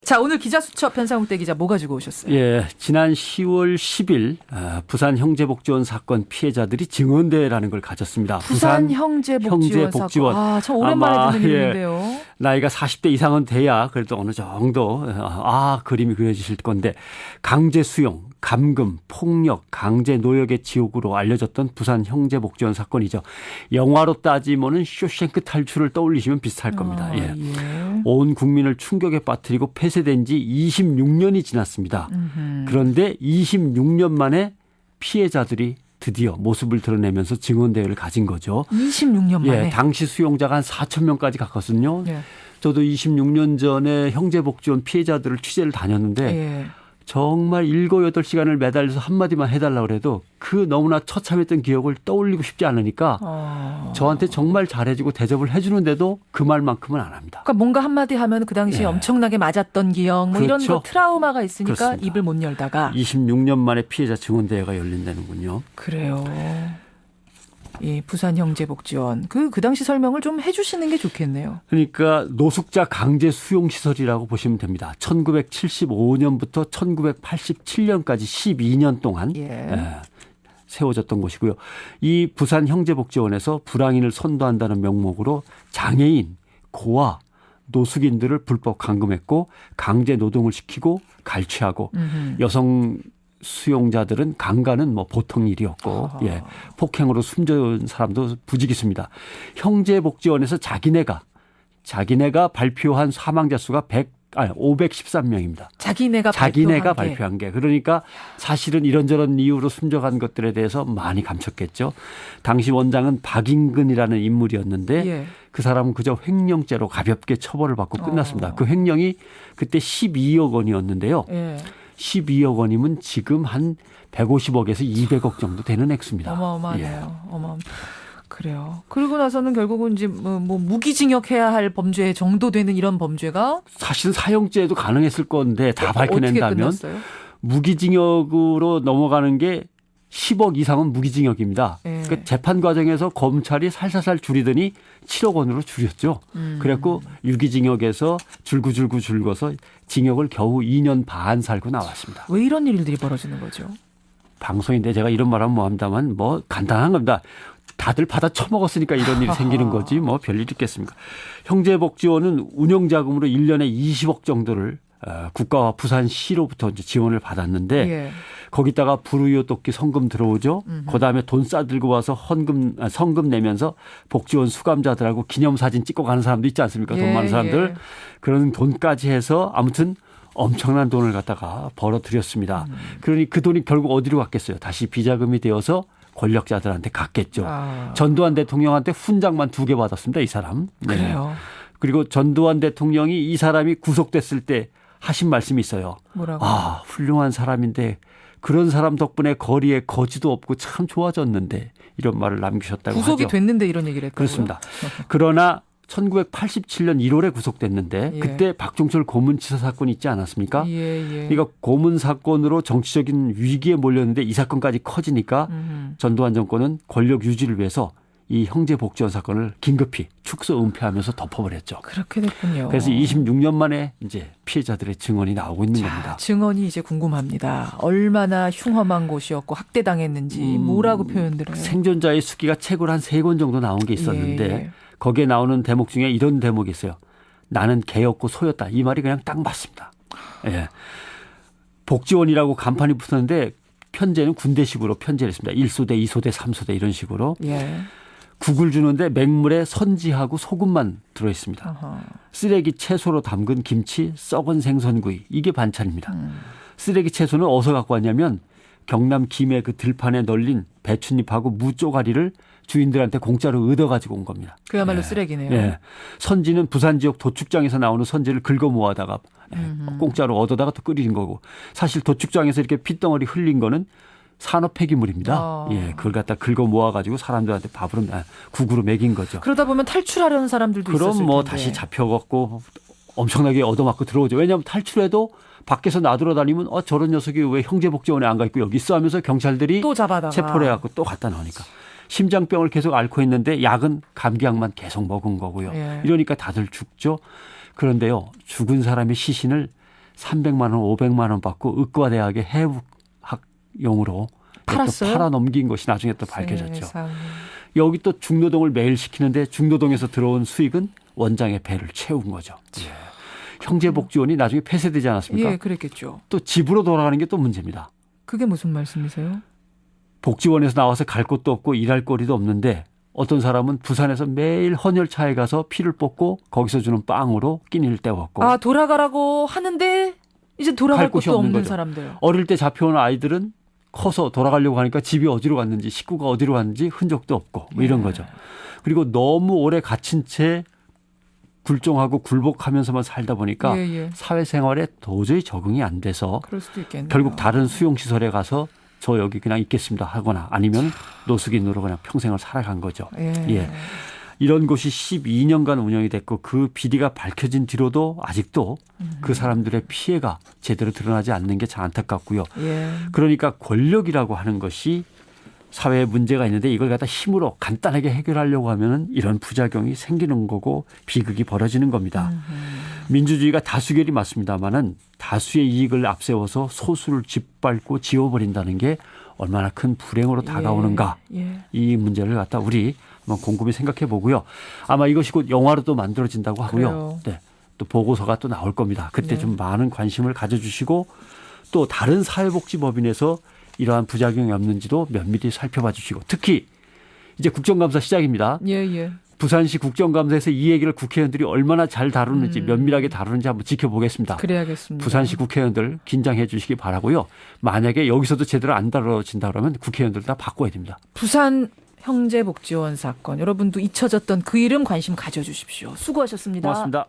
자, 오늘 기자수첩 변상욱대 기자 뭐 가지고 오셨어요? 예, 지난 10월 10일 부산 형제복지원 사건 피해자들이 증언대회라는 걸 가졌습니다. 부산 형제복지원 사건. 아, 참 오랜만에 듣는 이름인데요. 나이가 40대 이상은 돼야 그래도 어느 정도 그림이 그려지실 건데 강제 수용, 감금, 폭력, 강제 노역의 지옥으로 알려졌던 부산 형제복지원 사건이죠. 영화로 따지면은 쇼생크 탈출을 떠올리시면 비슷할 겁니다. 예. 온 국민을 충격에 빠뜨리고 폐쇄된 지 26년이 지났습니다. 그런데 26년 만에 피해자들이 드디어 모습을 드러내면서 증언대회를 가진 거죠. 26년 만에. 예, 당시 수용자가 한 4천 명까지 갔거든요. 예. 저도 26년 전에 형제복지원 피해자들을 취재를 다녔는데 예. 정말 7, 8시간을 매달려서 한마디만 해달라고 그래도 그 너무나 처참했던 기억을 떠올리고 싶지 않으니까 저한테 정말 잘해주고 대접을 해주는데도 그 말만큼은 안 합니다. 그러니까 뭔가 한마디 하면 그 당시에 엄청나게 맞았던 기억 뭐 그렇죠. 이런 거 트라우마가 있으니까 그렇습니다. 입을 못 열다가 26년 만에 피해자 증언대회가 열린다는군요. 그래요. 예, 부산 형제복지원. 그 당시 설명을 좀 해주시는 게 좋겠네요. 그러니까 노숙자 강제 수용 시설이라고 보시면 됩니다. 1975년부터 1987년까지 12년 동안 세워졌던 곳이고요. 이 부산 형제복지원에서 불황인을 선도한다는 명목으로 장애인, 고아, 노숙인들을 불법 감금했고 강제 노동을 시키고 갈취하고 여성 수용자들은 강간은 뭐 보통 일이었고 폭행으로 숨져온 사람도 부지기수입니다. 형제복지원에서 자기네가 발표한 사망자 수가 513명입니다. 자기네가 발표한 게. 그러니까 사실은 이런저런 이유로 숨져간 것들에 대해서 많이 감췄겠죠. 당시 원장은 박인근이라는 인물이었는데 그 사람은 그저 횡령죄로 가볍게 처벌을 받고 끝났습니다. 그 횡령이 그때 12억 원이었는데요. 12억 원이면 지금 한 150억에서 200억 정도 되는 액수입니다. 어마어마하네요. 그래요. 그리고 나서는 결국은 이제 뭐 무기징역해야 할 범죄 정도 되는 이런 범죄가 사실은 사형죄도 가능했을 건데 다 밝혀낸다면 무기징역으로 넘어가는 게 10억 이상은 무기징역입니다. 그러니까 재판 과정에서 검찰이 살살살 줄이더니 7억 원으로 줄였죠. 그래갖고 유기징역에서 줄고서 징역을 겨우 2년 반 살고 나왔습니다. 왜 이런 일들이 벌어지는 거죠? 방송인데 제가 이런 말하면 뭐합니다만 뭐 간단한 겁니다. 다들 받아 처먹었으니까 이런 일이 생기는 거지 뭐 별일 있겠습니까. 형제복지원은 운영자금으로 1년에 20억 정도를 국가와 부산시로부터 이제 지원을 받았는데 거기다가 불우이웃 돕기 성금 들어오죠. 그다음에 돈 싸들고 와서 성금 내면서 복지원 수감자들하고 기념사진 찍고 가는 사람도 있지 않습니까? 돈 많은 사람들. 그런 돈까지 해서 아무튼 엄청난 돈을 갖다가 벌어들였습니다. 그러니 그 돈이 결국 어디로 갔겠어요? 다시 비자금이 되어서 권력자들한테 갔겠죠. 전두환 대통령한테 훈장만 2개 받았습니다. 이 사람. 그래요. 그리고 전두환 대통령이 이 사람이 구속됐을 때 하신 말씀이 있어요. 뭐라고? 훌륭한 사람인데 그런 사람 덕분에 거리에 거지도 없고 참 좋아졌는데 이런 말을 남기셨다고 구속이 하죠. 됐는데 이런 얘기를 했다고요? 그렇습니다. 그러나 1987년 1월에 구속됐는데 그때 박종철 고문치사 사건이 있지 않았습니까? 그러니까 고문 사건으로 정치적인 위기에 몰렸는데 이 사건까지 커지니까 전두환 정권은 권력 유지를 위해서 이 형제복지원 사건을 긴급히 축소 은폐하면서 덮어버렸죠. 그렇게 됐군요. 그래서 26년 만에 이제 피해자들의 증언이 나오고 있는 겁니다. 증언이 이제 궁금합니다. 얼마나 흉험한 곳이었고 학대당했는지 뭐라고 표현들을 해요? 생존자의 수기가 책으로 한 3권 정도 나온 게 있었는데 거기에 나오는 대목 중에 이런 대목이 있어요. 나는 개였고 소였다. 이 말이 그냥 딱 맞습니다. 복지원이라고 간판이 붙었는데 편제는 군대식으로 편제를 했습니다. 1소대, 2소대, 3소대 이런 식으로. 국을 주는데 맹물에 선지하고 소금만 들어있습니다. 쓰레기 채소로 담근 김치, 썩은 생선구이 이게 반찬입니다. 쓰레기 채소는 어디서 갖고 왔냐면 경남 김해 그 들판에 널린 배춧잎하고 무 쪼가리를 주인들한테 공짜로 얻어가지고 온 겁니다. 그야말로 쓰레기네요. 선지는 부산 지역 도축장에서 나오는 선지를 긁어 모아다가 공짜로 얻어다가 또 끓이는 거고 사실 도축장에서 이렇게 핏덩어리 흘린 거는 산업 폐기물입니다. 그걸 갖다 긁어 모아가지고 사람들한테 국으로 먹인 거죠. 그러다 보면 탈출하려는 사람들도 있었을 텐데. 그럼 뭐 다시 잡혀갖고 엄청나게 얻어맞고 들어오죠. 왜냐하면 탈출해도 밖에서 나돌아다니면 저런 녀석이 왜 형제복지원에 안 가 있고 여기 있어 하면서 경찰들이 또 잡아다가 체포를 해갖고 또 갖다 놓으니까. 심장병을 계속 앓고 있는데 약은 감기약만 계속 먹은 거고요. 이러니까 다들 죽죠. 그런데요. 죽은 사람의 시신을 300만 원, 500만 원 받고 의과대학의 해부학용으로 팔았어요? 팔아 넘긴 것이 나중에 또 밝혀졌죠. 세상에. 여기 또 중노동을 매일 시키는데 중노동에서 들어온 수익은 원장의 배를 채운 거죠. 예. 형제복지원이 나중에 폐쇄되지 않았습니까? 예, 그랬겠죠. 또 집으로 돌아가는 게 또 문제입니다. 그게 무슨 말씀이세요? 복지원에서 나와서 갈 곳도 없고 일할 거리도 없는데 어떤 사람은 부산에서 매일 헌혈차에 가서 피를 뽑고 거기서 주는 빵으로 끼니를 때웠고 아, 돌아가라고 하는데 이제 돌아갈 갈 곳이 곳도 없는 없는 거죠. 사람들. 어릴 때 잡혀온 아이들은 커서 돌아가려고 하니까 집이 어디로 갔는지 식구가 어디로 갔는지 흔적도 없고 뭐 이런 예. 거죠. 그리고 너무 오래 갇힌 채 굴종하고 굴복하면서만 살다 보니까 예, 예. 사회생활에 도저히 적응이 안 돼서 그럴 수도 있겠네요. 결국 다른 수용시설에 가서 저 여기 그냥 있겠습니다 하거나 아니면 노숙인으로 그냥 평생을 살아간 거죠. 예. 예. 이런 곳이 12년간 운영이 됐고 그 비리가 밝혀진 뒤로도 아직도 그 사람들의 피해가 제대로 드러나지 않는 게 참 안타깝고요. 예. 그러니까 권력이라고 하는 것이 사회에 문제가 있는데 이걸 갖다 힘으로 간단하게 해결하려고 하면은 이런 부작용이 생기는 거고 비극이 벌어지는 겁니다. 민주주의가 다수결이 맞습니다만은 다수의 이익을 앞세워서 소수를 짓밟고 지워버린다는 게 얼마나 큰 불행으로 다가오는가. 예. 이 문제를 갖다 우리 한번 곰곰이 생각해 보고요. 아마 이것이 곧 영화로도 만들어진다고 하고요. 그래요. 네. 또 보고서가 또 나올 겁니다. 그때 네. 좀 많은 관심을 가져주시고 또 다른 사회복지법인에서 이러한 부작용이 없는지도 면밀히 살펴봐 주시고 특히 이제 국정감사 시작입니다. 예, 예. 부산시 국정감사에서 이 얘기를 국회의원들이 얼마나 잘 다루는지 면밀하게 다루는지 한번 지켜보겠습니다. 그래야겠습니다. 부산시 국회의원들 긴장해 주시기 바라고요. 만약에 여기서도 제대로 안 다뤄진다 그러면 국회의원들 다 바꿔야 됩니다. 부산 형제복지원 사건 여러분도 잊혀졌던 그 이름 관심 가져주십시오. 수고하셨습니다. 고맙습니다.